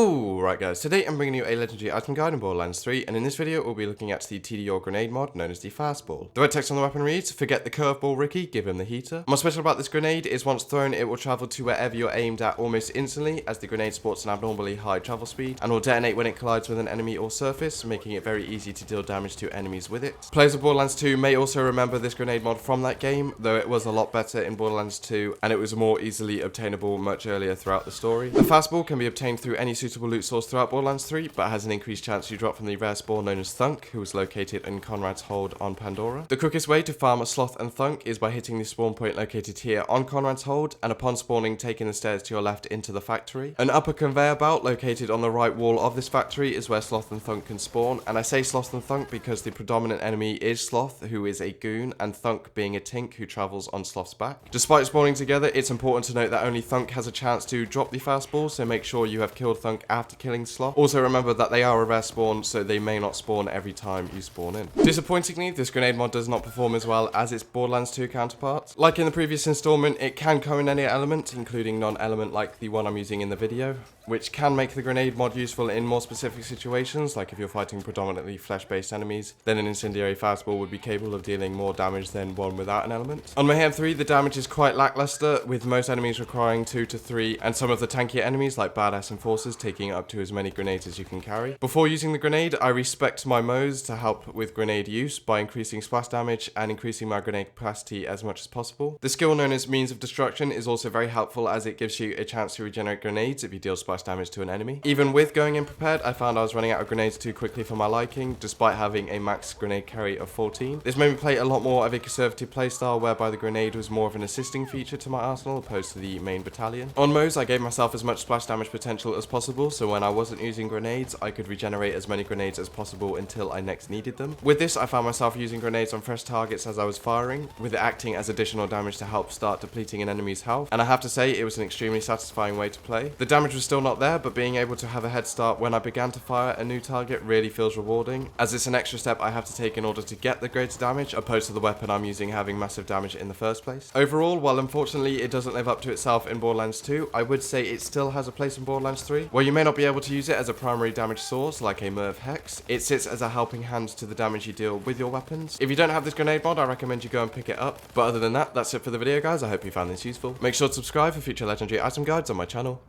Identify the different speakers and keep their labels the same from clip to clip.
Speaker 1: Alright guys, today I'm bringing you a legendary item guide in Borderlands 3, and in this video we'll be looking at the TDR grenade mod known as the Fastball. The red text on the weapon reads, "Forget the curveball Ricky, give him the heater." What's special about this grenade is once thrown it will travel to wherever you're aimed at almost instantly, as the grenade sports an abnormally high travel speed, and will detonate when it collides with an enemy or surface, making it very easy to deal damage to enemies with it. Players of Borderlands 2 may also remember this grenade mod from that game, though it was a lot better in Borderlands 2, and it was more easily obtainable much earlier throughout the story. The Fastball can be obtained through any suitable loot source throughout Borderlands 3, but has an increased chance you drop from the rare spawn known as Thunk, who is located in Conrad's Hold on Pandora. The quickest way to farm Sloth and Thunk is by hitting the spawn point located here on Conrad's Hold, and upon spawning taking the stairs to your left into the factory. An upper conveyor belt located on the right wall of this factory is where Sloth and Thunk can spawn, and I say Sloth and Thunk because the predominant enemy is Sloth, who is a goon, and Thunk being a tink who travels on Sloth's back. Despite spawning together, it's important to note that only Thunk has a chance to drop the Fastball, so make sure you have killed Thunk after killing Sloth. Also remember that they are a rare spawn, so they may not spawn every time you spawn in. Disappointingly, this grenade mod does not perform as well as its Borderlands 2 counterpart. Like in the previous installment, it can come in any element, including non-element like the one I'm using in the video, which can make the grenade mod useful in more specific situations, like if you're fighting predominantly flesh-based enemies, then an incendiary fastball would be capable of dealing more damage than one without an element. On Mayhem 3, the damage is quite lackluster, with most enemies requiring 2 to 3, and some of the tankier enemies like badass enforcers taking up to as many grenades as you can carry. Before using the grenade, I respect my Moes to help with grenade use by increasing splash damage and increasing my grenade capacity as much as possible. The skill known as Means of Destruction is also very helpful as it gives you a chance to regenerate grenades if you deal splash damage to an enemy. Even with going in prepared, I found I was running out of grenades too quickly for my liking, despite having a max grenade carry of 14. This made me play a lot more of a conservative playstyle, whereby the grenade was more of an assisting feature to my arsenal opposed to the main battalion. On Moes, I gave myself as much splash damage potential as possible, so when I wasn't using grenades, I could regenerate as many grenades as possible until I next needed them. With this, I found myself using grenades on fresh targets as I was firing, with it acting as additional damage to help start depleting an enemy's health, and I have to say it was an extremely satisfying way to play. The damage was still not there, but being able to have a head start when I began to fire a new target really feels rewarding, as it's an extra step I have to take in order to get the greater damage, opposed to the weapon I'm using having massive damage in the first place. Overall, while unfortunately it doesn't live up to itself in Borderlands 2, I would say it still has a place in Borderlands 3. Where you may not be able to use it as a primary damage source like a Merv Hex, it sits as a helping hand to the damage you deal with your weapons. If you don't have this grenade mod, I recommend you go and pick it up. But other than that, that's it for the video guys. I hope you found this useful. Make sure to subscribe for future legendary item guides on my channel.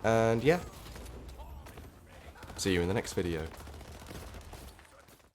Speaker 1: And yeah, see you in the next video.